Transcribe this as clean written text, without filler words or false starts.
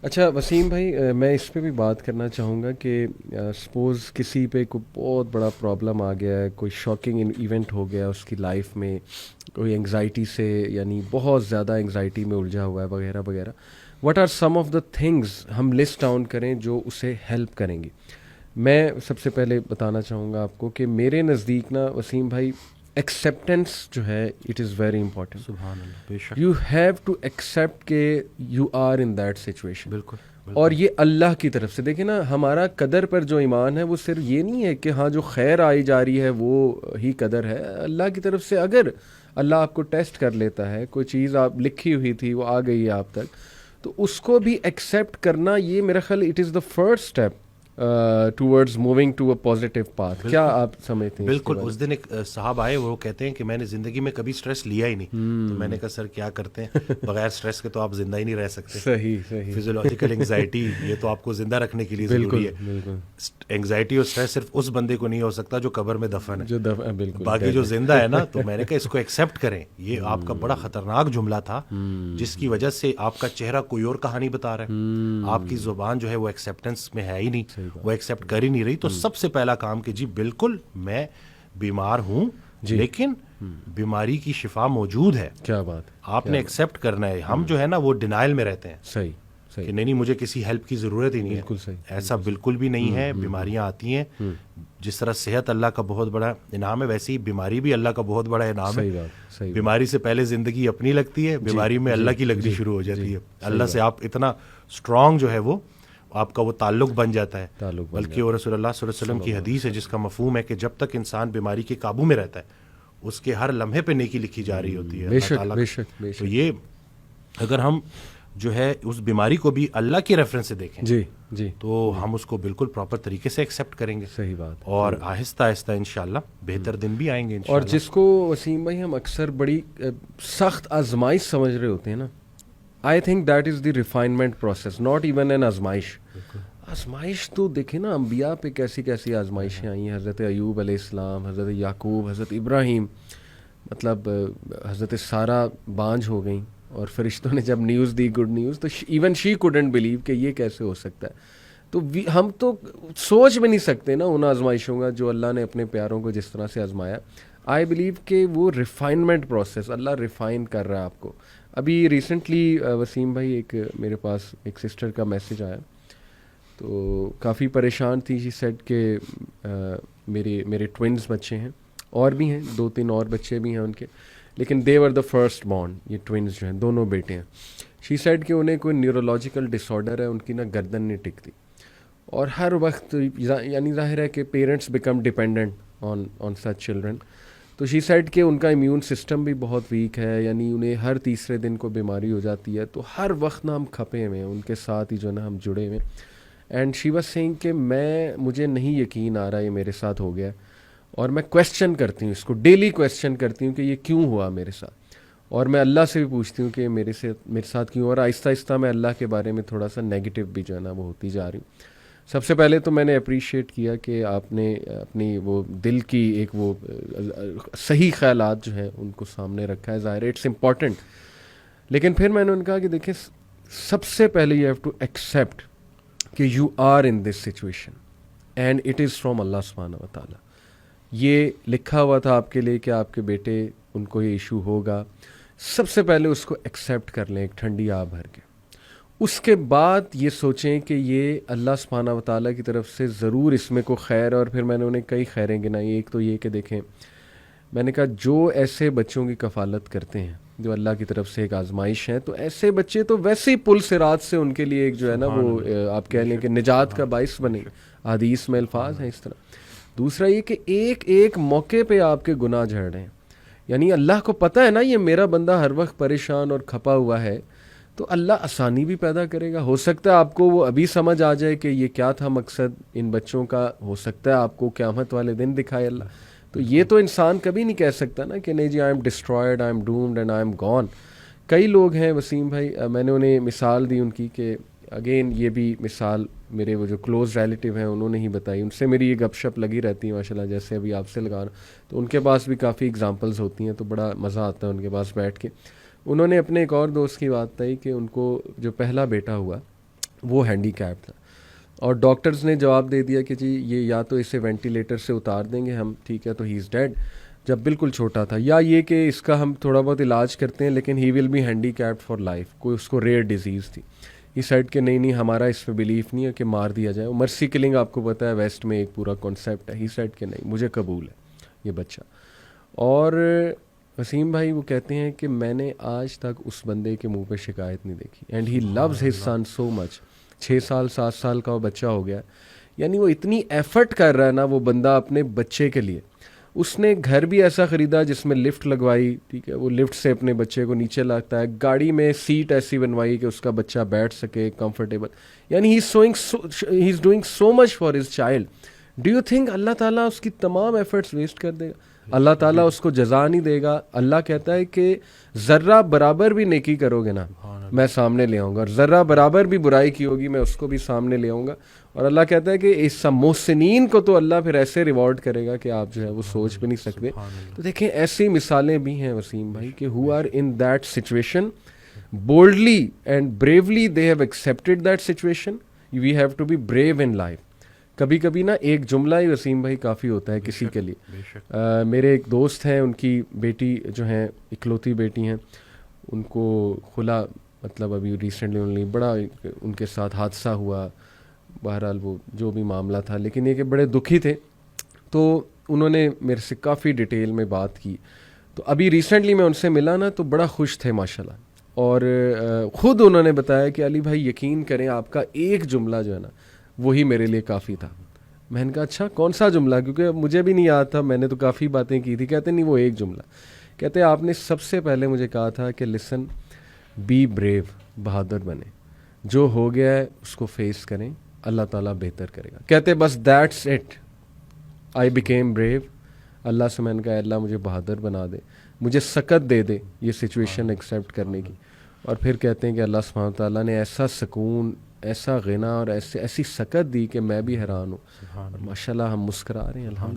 اچھا وسیم بھائی، میں اس پہ بھی بات کرنا چاہوں گا کہ سپوز کسی پہ کوئی بہت بڑا پرابلم آ گیا ہے، کوئی شاکنگ ایونٹ ہو گیا اس کی لائف میں، کوئی انگزائٹی سے یعنی بہت زیادہ انگزائٹی میں الجھا ہوا ہے وغیرہ وغیرہ. What are some of the things ہم لسٹ ڈاؤن کریں جو اسے ہیلپ کریں گی؟ میں سب سے پہلے بتانا چاہوں گا آپ کو کہ میرے نزدیک نا وسیم بھائی، ایکسیپٹنس جو ہے اٹ از ویری امپورٹنٹ. سبحان اللہ، بے شک، یو ہیو ٹو ایکسیپٹ کہ you are in that situation. بالکل اور بالکل، یہ اللہ کی طرف سے دیکھیں نا، ہمارا قدر پر جو ایمان ہے وہ صرف یہ نہیں ہے کہ ہاں جو خیر آئی جا رہی ہے وہ ہی قدر ہے. اللہ کی طرف سے اگر اللہ آپ کو ٹیسٹ کر لیتا ہے، کوئی چیز آپ لکھی ہوئی تھی وہ آ گئی ہے آپ تک، تو اس کو بھی ایکسیپٹ کرنا، یہ میرا خیال it is the first step towards moving to a positive path. کیا بالکل آپ سمجھتے ہیں اس کے بالکل. بارے اس دن ایک صاحب آئے، وہ کہتے ہیں کہ میں نے زندگی میں کبھی سٹریس لیا ہی نہیں. تو میں نے کہا سر کیا کرتے ہیں؟ بغیر سٹریس کے تو آپ زندہ ہی نہیں رہ سکتے. صحیح صحیح، فزیولوجیکل انگزائٹی یہ تو آپ کو زندہ رکھنے کے لیے ضروری بالکل ہے. بالکل، انگزائٹی اور سٹریس صرف اس بندے کو نہیں ہو سکتا جو قبر میں دفن ہے. جو دفعہ بالکل باقی جو زندہ ہے نا، تو میں نے کہا اس کو ایکسیپٹ کریں. یہ آپ کا بڑا خطرناک جملہ تھا جس کی وجہ سے آپ کا چہرہ کوئی اور کہانی بتا رہا ہے. آپ کی زبان جو ہے وہ ایکسیپٹنس میں ہے ہی نہیں، وہ ایکسیپٹ کر ہی نہیں رہی. تو سب سے پہلا کام کہ جی بالکل میں بیمار ہوں، لیکن بیماری کی شفا موجود ہے. کیا بات ہے، آپ نے ایکسیپٹ کرنا ہے. ہم جو ہے نا وہ ڈینائل میں رہتے ہیں صحیح کہ صحیح، نہیں مجھے کسی ہیلپ کی ضرورت ہی نہیں ہے. بالکل صحیح، ایسا بالکل بھی نہیں ہے. بیماریاں آتی ہیں، جس طرح صحت اللہ کا بہت بڑا انعام ہے، ویسے ہی بیماری بھی اللہ کا بہت بڑا انعام ہے. صحیح بات، صحیح بات، بیماری سے پہلے زندگی اپنی لگتی ہے، بیماری میں اللہ کی لگنی شروع ہو جاتی ہے. اللہ سے آپ اتنا اسٹرانگ جو ہے وہ آپ کا وہ تعلق بن جاتا ہے. تعلق بن بلکہ وہ رسول اللہ صلی اللہ علیہ وسلم کی حدیث ہے جس کا مفہوم ہے کہ جب تک انسان بیماری کے قابو میں رہتا ہے اس کے ہر لمحے پہ نیکی لکھی جا رہی ہوتی ہے بے اللہ شک تعالیٰ. بے شک بے تو شک. یہ اگر ہم جو ہے اس بیماری کو بھی اللہ کی ریفرنس سے دیکھیں جی جی، تو ہم اس کو بالکل پراپر طریقے سے ایکسیپٹ کریں گے. صحیح بات. اور آہستہ آہستہ انشاءاللہ بہتر دن بھی آئیں گے اور انشاءاللہ. جس کو وسیم بھائی ہم اکثر بڑی سخت آزمائش سمجھ رہے ہوتے ہیں نا، I think that is the refinement process, not even an آزمائش. آزمائش تو دیکھیں نا، انبیاء پہ کیسی کیسی آزمائشیں آئی ہیں. حضرت ایوب علیہ السلام، حضرت یعقوب، حضرت ابراہیم، مطلب حضرت سارہ بانجھ ہو گئیں اور فرشتوں نے جب نیوز دی، گڈ نیوز، تو ایون شی کوڈنٹ بلیو کہ یہ کیسے ہو سکتا ہے. تو ہم تو سوچ بھی نہیں سکتے نا ان آزمائشوں کا جو اللہ نے اپنے پیاروں کو جس طرح سے آزمایا. آئی بلیو کہ وہ ریفائنمنٹ پروسیس، اللہ ریفائن کر رہا ہے آپ کو. ابھی ریسنٹلی وسیم بھائی ایک میرے پاس ایک سسٹر کا میسج آیا، تو کافی پریشان تھی. شی سیڈ کہ میرے ٹوئنز بچے ہیں، اور بھی ہیں 2-3 اور بچے بھی ہیں ان کے، لیکن دے ور دا فرسٹ بورن. یہ ٹوئنز جو ہیں دونوں بیٹے ہیں. شی سیڈ کہ انہیں کوئی نیورولوجیکل ڈس آرڈر ہے، ان کی نا گردن نہیں ٹکتی، اور ہر وقت یعنی ظاہر ہے کہ parents become dependent on such children. تو شی سیڈ کہ ان کا امیون سسٹم بھی بہت ویک ہے، یعنی انہیں ہر تیسرے دن کو بیماری ہو جاتی ہے. تو ہر وقت نا ہم کھپے ہوئے ہیں ان کے ساتھ ہی جو ہے نا ہم جڑے ہوئے ہیں. اینڈ شی واز سینگ کہ مجھے نہیں یقین آ رہا یہ میرے ساتھ ہو گیا، اور میں کویسچن کرتی ہوں اس کو، ڈیلی کویسچن کرتی ہوں کہ یہ کیوں ہوا میرے ساتھ. اور میں اللہ سے بھی پوچھتی ہوں کہ میرے ساتھ کیوں. اور آہستہ آہستہ میں اللہ کے بارے میں تھوڑا سا نیگیٹو بھی جو ہے نا وہ ہوتی جا رہی ہوں. سب سے پہلے تو میں نے اپریشیٹ کیا کہ آپ نے اپنی وہ دل کی ایک وہ صحیح خیالات جو ہیں ان کو سامنے رکھا ہے. ظاہر اٹس امپورٹنٹ. لیکن پھر میں نے ان کہا کہ دیکھیں، سب سے پہلے یو ہیو ٹو ایکسیپٹ کہ you are in this situation and it is from Allah سبحانہ و تعالیٰ. یہ لکھا ہوا تھا آپ کے لیے کہ آپ کے بیٹے ان کو یہ ایشو ہوگا. سب سے پہلے اس کو ایکسیپٹ کر لیں ایک ٹھنڈی آب بھر کے. اس کے بعد یہ سوچیں کہ یہ اللہ سبحانہ و تعالیٰ کی طرف سے ضرور اس میں کو خیر. اور پھر میں نے انہیں کئی خیریں گنائی. ایک تو یہ کہ دیکھیں، میں نے کہا جو ایسے بچوں کی کفالت کرتے ہیں جو اللہ کی طرف سے ایک آزمائش ہے، تو ایسے بچے تو ویسے ہی پل صراط سے ان کے لیے ایک جو ہے نا وہ آپ کہہ لیں کہ نجات کا باعث بنے. حدیث میں الفاظ ہیں اس طرح. دوسرا یہ کہ ایک ایک موقع پہ آپ کے گناہ جھڑ رہے ہیں. یعنی اللہ کو پتہ ہے نا یہ میرا بندہ ہر وقت پریشان اور کھپا ہوا ہے، تو اللہ آسانی بھی پیدا کرے گا. ہو سکتا ہے آپ کو وہ ابھی سمجھ آ جائے کہ یہ کیا تھا مقصد ان بچوں کا. ہو سکتا ہے آپ کو قیامت والے دن دکھائے اللہ. تو یہ تو انسان کبھی نہیں کہہ سکتا نا کہ نہیں جی I am destroyed, I am doomed and I am gone. کئی لوگ ہیں وسیم بھائی، میں نے انہیں مثال دی ان کی کہ اگین یہ بھی مثال میرے وہ جو کلوز ریلیٹیو ہیں انہوں نے ہی بتائی. ان سے میری یہ گپ شپ لگی رہتی ہے ماشاء اللہ، جیسے ابھی آپ سے لگا رہا ہوں. تو ان کے پاس بھی کافی اگزامپلز ہوتی ہیں، تو بڑا مزہ آتا ہے ان کے پاس بیٹھ کے. انہوں نے اپنے ایک اور دوست کی بات بتائی کہ ان کو جو پہلا بیٹا ہوا وہ ہینڈی کیپ تھا. اور ڈاکٹرز نے جواب دے دیا کہ جی یہ یا تو اسے وینٹیلیٹر سے اتار دیں گے ہم, ٹھیک ہے, تو ہی از ڈیڈ, جب بالکل چھوٹا تھا, یا یہ کہ اس کا ہم تھوڑا بہت علاج کرتے ہیں لیکن he will be handicapped for life, کوئی اس کو ریئر ڈیزیز تھی. ہی سیڈ کہ نہیں ہمارا اس پہ بلیف نہیں ہے کہ مار دیا جائے. مرسی کلنگ آپ کو پتہ ہے ویسٹ میں ایک پورا کانسیپٹ ہے. ہی سیڈ کہ نہیں مجھے قبول ہے یہ بچہ. اور وسیم بھائی وہ کہتے ہیں کہ میں نے آج تک اس بندے کے منہ پہ شکایت نہیں دیکھی, and he lose his son so much. 6 سال 7 سال کا وہ بچہ ہو گیا, یعنی وہ اتنی ایفرٹ کر رہا ہے نا وہ بندہ اپنے بچے کے لیے. اس نے گھر بھی ایسا خریدا جس میں لفٹ لگوائی, ٹھیک ہے, وہ لفٹ سے اپنے بچے کو نیچے لاتا ہے, گاڑی میں سیٹ ایسی بنوائی کہ اس کا بچہ بیٹھ سکے کمفرٹیبل, یعنی he is doing so much for his child. Do you think Allah تعالیٰ اس کی تمام ایفرٹس ویسٹ کر دے گا؟ اللہ تعالیٰ اس کو جزا نہیں دے گا. اللہ کہتا ہے کہ ذرہ برابر بھی نیکی کرو گے نا میں سامنے لے آؤں گا, اور ذرہ برابر بھی برائی کی ہوگی میں اس کو بھی سامنے لے آؤں گا. اور اللہ کہتا ہے کہ اس محسنین کو تو اللہ پھر ایسے ریوارڈ کرے گا کہ آپ جو ہے وہ سوچ بھی نہیں سکتے. تو دیکھیں ایسی مثالیں بھی ہیں وسیم بھائی کہ who are in that situation boldly and bravely they have accepted that situation. We have to be brave in life. کبھی کبھی نا ایک جملہ ہی وسیم بھائی کافی ہوتا ہے کسی کے لیے. میرے ایک دوست ہیں, ان کی بیٹی جو ہیں اکلوتی بیٹی ہیں, ان کو خلا مطلب ابھی ریسنٹلی بڑا ان کے ساتھ حادثہ ہوا, بہرحال وہ جو بھی معاملہ تھا, لیکن یہ کہ بڑے دکھی تھے. تو انہوں نے میرے سے کافی ڈیٹیل میں بات کی. تو ابھی ریسنٹلی میں ان سے ملا نا تو بڑا خوش تھے ماشاءاللہ, اور خود انہوں نے بتایا کہ علی بھائی یقین کریں آپ کا ایک جملہ جو ہے نا وہی میرے لیے کافی تھا. میں نے کہا اچھا کون سا جملہ, کیونکہ مجھے بھی نہیں یاد تھا, میں نے تو کافی باتیں کی تھی. کہتے نہیں وہ ایک جملہ, کہتے آپ نے سب سے پہلے مجھے کہا تھا کہ لسن بی بریو, بہادر بنے, جو ہو گیا ہے اس کو فیس کریں, اللہ تعالیٰ بہتر کرے گا. کہتے بس that's it, I became brave. Allah سے میں نے کہا اللہ مجھے بہادر بنا دے, مجھے سکت دے دے یہ سچویشن ایکسیپٹ کرنے کی. اور پھر کہتے ہیں کہ اللہ سبحانہ تعالیٰ نے ایسا سکون, ایسا غنا اور ایسی سکت دی کہ میں بھی حیران ہوں. ماشاء اللہ ہم مسکرا رہے ہیں الحمدللہ.